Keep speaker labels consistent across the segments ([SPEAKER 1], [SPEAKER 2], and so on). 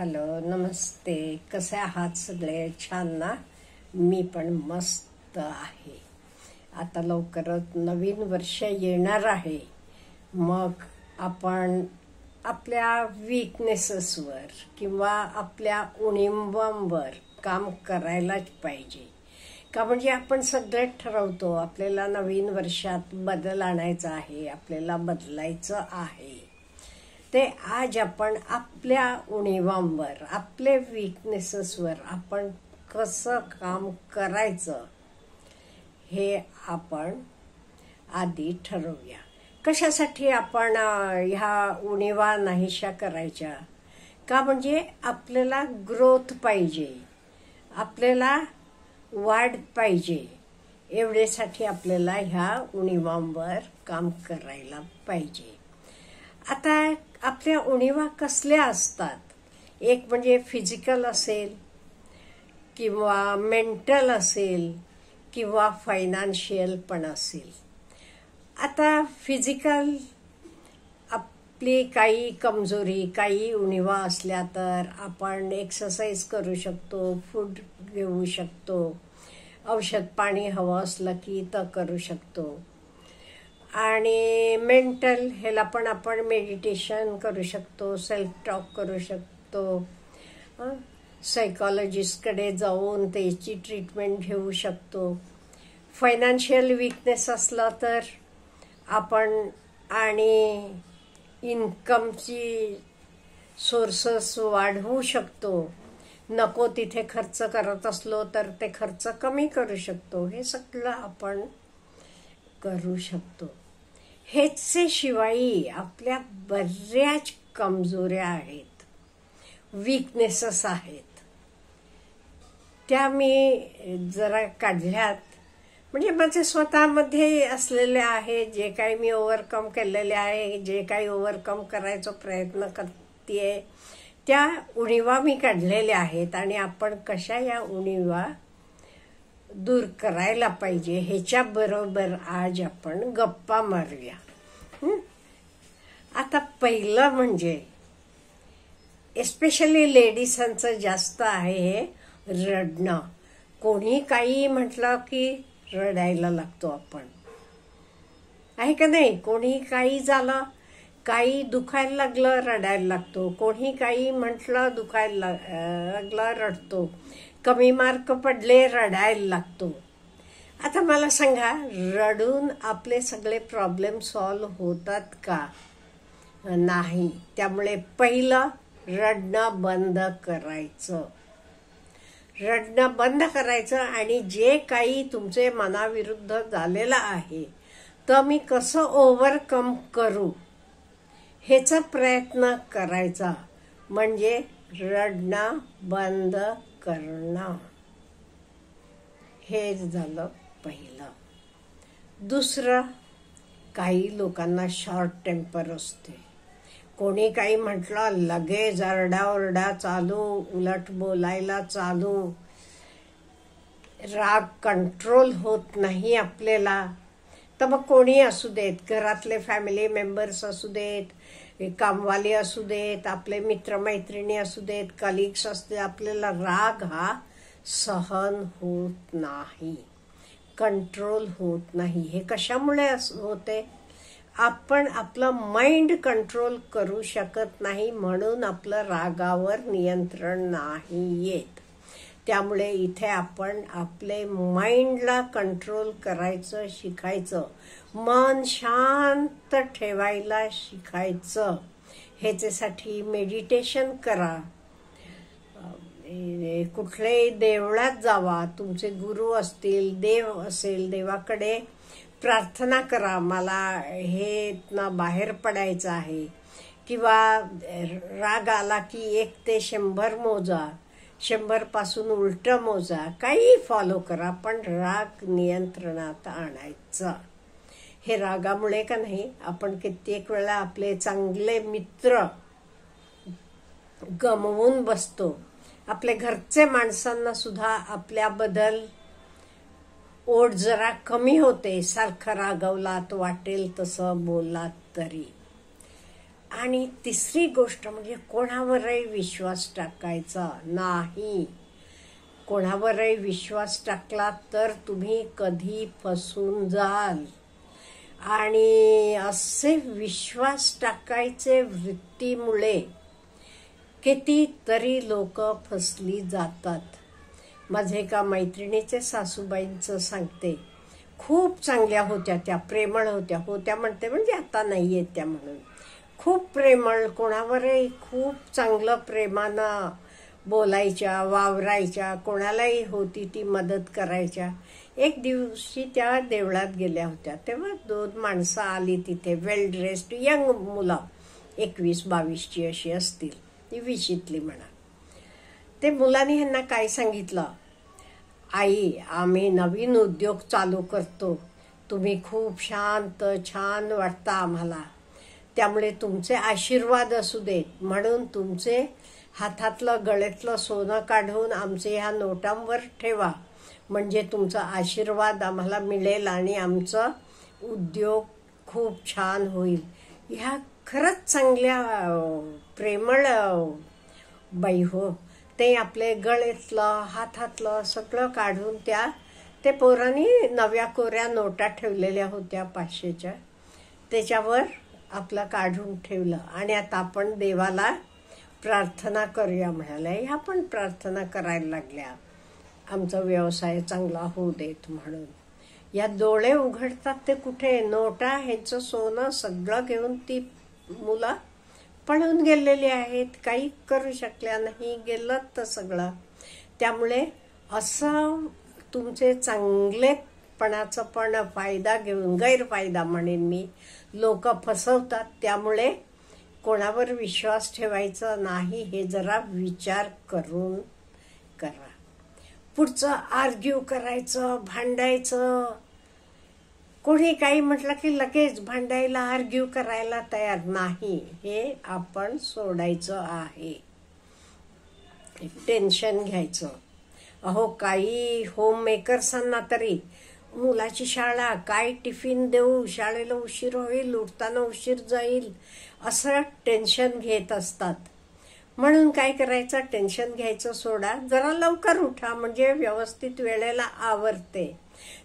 [SPEAKER 1] Hello, नमस्ते. कसे आहात सगळे? छान ना? मी पण मस्त आहे. आता लवकरच नवीन वर्ष येणार आहे. मग आपण आपल्या वीकनेसेसवर किंवा आपल्या उणिवांवर काम करायलाच पाहिजे. का म्हणजे आपण सगळे ठरवतो आपल्याला नवीन वर्षात बदल आणायचा आहे, आपल्याला बदलायचं आहे. ते आज आपण आपल्या उणिवांवर, आपले वीकनेसेसवर आपण कसं काम करायचं हे आपण आधी ठरवूया. कशासाठी आपण ह्या उणिवा नाहीशा करायच्या? का म्हणजे आपल्याला ग्रोथ पाहिजे, आपल्याला वाढ पाहिजे. एवढ्यासाठी आपल्याला ह्या उणिवांवर काम करायला पाहिजे. आता आपल्या उणिवा कसल्या असतात? एक म्हणजे फिजिकल असेल किंवा मेंटल असेल किंवा फायनान्शियल पण असेल. आता फिजिकल आपली काही कमजोरी, काही उणिवा असल्या तर आपण एक्सरसाइज करू शकतो, फूड घेऊ शकतो, औषध पाणी हवं असलं की तर करू शकतो. आणि मेंटल ह्याला पण आपण मेडिटेशन करू शकतो, सेल्फ टॉक करू शकतो, सायकॉलॉजिस्टकडे जाऊन त्याची ट्रीटमेंट घेऊ शकतो. फायनान्शियल वीकनेस असला तर आपण आणि इन्कमची सोर्सेस वाढवू शकतो. नको तिथे खर्च करत असलो तर ते खर्च कमी करू शकतो. हे सगळं आपण करू शकतो. ह्याचे शिवाय आपल्या बऱ्याच कमजोऱ्या आहेत, वीकनेसेस आहेत. त्या मी जरा काढल्यात. म्हणजे माझे स्वतःमध्ये असलेले आहे, जे काही मी ओव्हरकम केलेले आहे, जे काही ओव्हरकम करायचा प्रयत्न करते, त्या उणिवा मी काढलेल्या आहेत. आणि आपण कशा या उणिवा दूर करायला पाहिजे ह्याच्या बरोबर आज आपण गप्पा मारूया. आता पहिलं म्हणजे एस्पेशली लेडीजांचं जास्त आहे हे रडणं. कोणी काही म्हटलं की रडायला लागतो आपण, आहे का नाही? कोणी काही झालं, काही दुखायला लागलं, रडायला लागतो. कोणी काही म्हटलं, दुखायला लागलं, रडतो. कमी मार्क पडले, रडायला लागतो. आता मला सांगा, रडून आपले सगळे प्रॉब्लेम सॉल्व्ह होतात का? नाही. त्यामुळे पहिलं रडणं बंद करायचं. रडणं बंद करायचं आणि जे काही तुमचे मनाविरुद्ध झालेलं आहे तर मी कसं ओव्हरकम करू ह्याचा प्रयत्न करायचा. म्हणजे रडणं बंद करणं. हे झालं पहिलं. दुसरं, काही लोकांना शॉर्ट टेम्पर असते. कोणी काही म्हटलं लगेच आरडाओरडा चालू, उलट बोलायला चालू. राग कंट्रोल होत नाही आपल्याला. तर मग कोणी असू देत, घरातले फॅमिली मेंबर्स असू देत, कामवाली असू देत, आपले मित्रमैत्रिणी असू देत, कलिग्स असू देत, आपल्याला राग हा सहन होत नाही, कंट्रोल होत नाही. हे कशामुळे होते? आपण आपलं माइंड कंट्रोल करू शकत नाही, म्हणून आपलं रागावर नियंत्रण नाही येत. त्यामुळे इथे आपण आपले माइंडला कंट्रोल करायचं शिकायचं, मन शांत ठेवायला शिकायचं. ह्याच्यासाठी मेडिटेशन करा, कुठल्याही देवळात जावा, तुमचे गुरु असतील, देव असेल, देवाकडे प्रार्थना करा, मला हे ना बाहेर पडायचं आहे. किंवा राग आला की 1 ते 100 मोजा, 100 पासून उलटं मोजा, काही फॉलो करा, पण राग नियंत्रणात आणायचा. हे रागामुळे का नाही आपण कित्येक वेळा आपले चांगले मित्र गमवून बसतो. आपल्या घरचे माणसांना सुद्धा आपल्याबद्दल ओढ जरा कमी होते. सारखं रागवलात, वाटेल तसं बोललात तरी. आणि तिसरी गोष्ट म्हणजे कोणावरही विश्वास टाकायचा नाही. कोणावरही विश्वास टाकला तर तुम्ही कधी फसून जाल. आणि असे विश्वास टाकायचे वृत्तीमुळे कितीतरी लोक फसली जातात. माझे एका मैत्रिणीचे सासूबाईंचं सांगते. खूप चांगल्या होत्या त्या, प्रेमळ होत्या म्हणते म्हणजे आता नाही आहेत त्या म्हणून. खूप प्रेमळ, कोणावरही खूप चांगलं प्रेमानं बोलायच्या, वावरायच्या, कोणालाही होती ती मदत करायच्या. एक दिवशी त्या देवळात गेल्या होत्या, तेव्हा 2 माणसं आली तिथे, वेल ड्रेस्ड यंग मुलं, 21-22ची अशी असतील, ती 20शीतली म्हणा. ते मुलांनी ह्यांना काय सांगितलं, आई आम्ही नवीन उद्योग चालू करतो, तुम्ही खूप शांत छान वाटता आम्हाला, त्यामुळे तुमचे आशीर्वाद असू देत, म्हणून तुमचे हातातलं गळ्यातलं सोनं काढून आमचे ह्या नोटांवर ठेवा, म्हणजे तुमचा आशीर्वाद आम्हाला मिळेल आणि आमचा उद्योग खूप छान होईल. ह्या खरंच चांगल्या प्रेमळ बाई हो. ते आपले गळ्यातलं हातातलं सगळं काढून ते पोरांनी नव्या कोऱ्या नोटा ठेवलेल्या होत्या 500च्या, त्याच्यावर आपलं काढून ठेवलं. आणि आता आपण देवाला प्रार्थना करूया म्हणाल्या. ह्या पण प्रार्थना करायला लागल्या, आमचा व्यवसाय चांगला होऊ देत म्हणून. या डोळे उघडतात ते कुठे, नोटा ह्यांचं सोनं सगळं घेऊन ती मुलं पळून गेलेली आहेत, काही करू शकल्या नाही, गेलं तर सगळं. त्यामुळे असं तुमचे चांगलेपणाचं पण फायदा घेऊन, गैरफायदा म्हणेन मी, लोक फसवतात. त्यामुळे कोणावर विश्वास ठेवायचा नाही, हे जरा विचार करून करा. पुढचं आर्ग्यू करायचं, भांडायचं, कोणी काही म्हटलं की लगेच भांडायला, आर्ग्यू करायला तयार नाही, हे आपण सोडायचं आहे. टेन्शन घ्यायचं. अहो काही होम मेकर्सांना तरी मुलाची शाळा, काय टिफिन देऊ, शाळेला उशीर होईल, उठताना उशीर जाईल, असं टेन्शन घेत असतात. म्हणून काय करायचं, टेन्शन घ्यायचं सोडा, जरा लवकर उठा, म्हणजे व्यवस्थित वेळेला आवरते.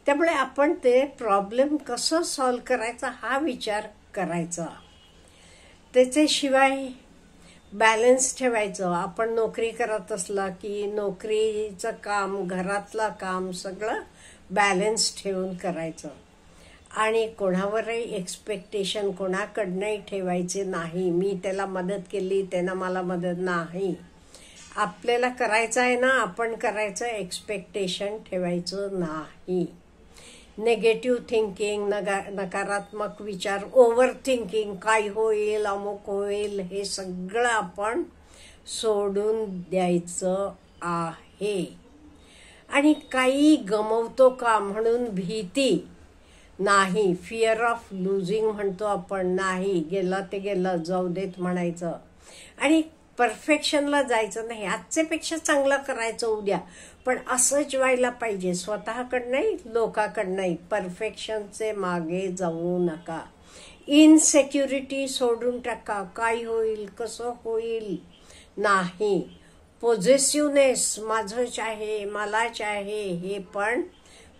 [SPEAKER 1] त्यामुळे आपण ते प्रॉब्लेम कसं सॉल्व्ह करायचा हा विचार करायचा. त्याच्याशिवाय बॅलन्स ठेवायचं. आपण नोकरी करत असला की नोकरीचं काम, घरातलं काम सगळं बॅलन्स ठेवून करायचं. आणि कोणावरही एक्सपेक्टेशन कोणाकडनंही ठेवायचे नाही. मी त्याला मदत केली, त्यानं मला मदत नाही. आपल्याला करायचं आहे ना, आपण करायचं, एक्सपेक्टेशन ठेवायचं नाही. नेगेटिव्ह थिंकिंग, नकारात्मक विचार, ओव्हर थिंकिंग, काय होईल, अमुक होईल, हे सगळं आपण सोडून द्यायचं आहे. आणि काही गमवतो का म्हणून भीती नाही, फिअर ऑफ लुझिंग म्हणतो आपण, नाही, गेलं ते गेलं, जाऊ देत म्हणायचं. आणि परफेक्शनला जायचं नाही, आजच्यापेक्षा चांगलं करायचं उद्या, पण असंच व्हायला पाहिजे, स्वतःकडनंही लोकांकडनंही. परफेक्शनचे मागे जाऊ नका. इनसेक्युरिटी सोडून टाका, काय होईल, कसं होईल नाही. पॉझिटिव्हनेस, माझंच आहे, मलाच आहे, हे पण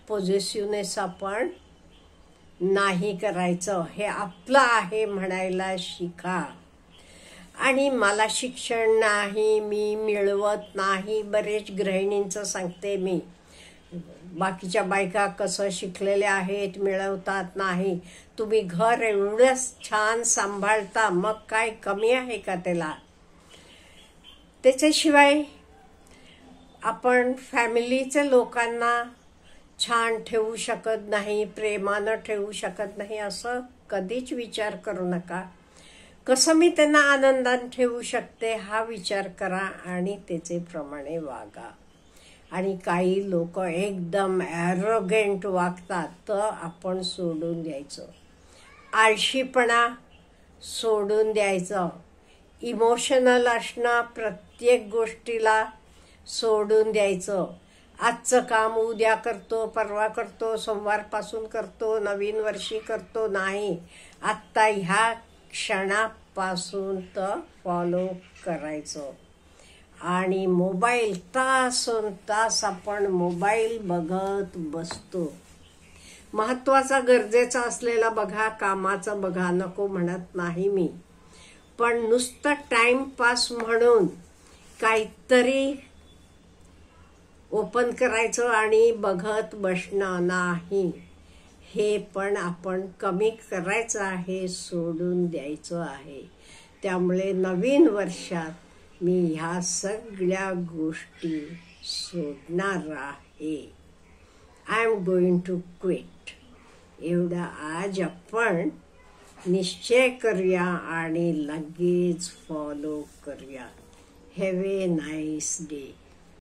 [SPEAKER 1] पॉझिटिव्हनेस आपण नाही करायचं. हे आपलं आहे म्हणायला शिका. आणि मला शिक्षण नाही, मी मिळवत नाही, बरेच गृहिणींचं सांगते मी, बाकीच्या बायका कसं शिकलेल्या आहेत, मिळवतात नाही. तुम्ही घर एवढंच छान सांभाळता, मग काय कमी आहे का त्याला? त्याच्याशिवाय आपण फॅमिलीच्या लोकांना छान ठेवू शकत नाही, प्रेमानं ठेवू शकत नाही, असं कधीच विचार करू नका. कसं मी त्यांना आनंदाने ठेवू शकते हा विचार करा आणि त्याचेप्रमाणे वागा. आणि काही लोक एकदम ॲरोगेंट वागतात, तर आपण सोडून द्यायचं. आळशीपणा सोडून द्यायचं. इमोशनल असणं, प्रत्येक गोष्टीला सोडून द्यायचं. आजचं काम उद्या करतो, परवा करतो, सोमवारपासून करतो, नवीन वर्षी करतो, नाही. आत्ता ह्या क्षणात पासून तर फॉलो करायचं. आणि मोबाईल तासोन तास आपण मोबाईल बघत बसतो. महत्वाचा गरजेचा असलेला बघा, कामाचा बघा, नको म्हणत नाही मी, पण नुसतं टाइमपास म्हणून काहीतरी ओपन करायचं आणि बघत बसणं नाही. हे पण आपण कमी करायचं आहे, सोडून द्यायचं आहे. त्यामुळे नवीन वर्षात मी ह्या सगळ्या गोष्टी सोडणार आहे. I am going to quit. एवढं आज आपण निश्चय करूया आणि लगेच फॉलो करूया. Have a nice day.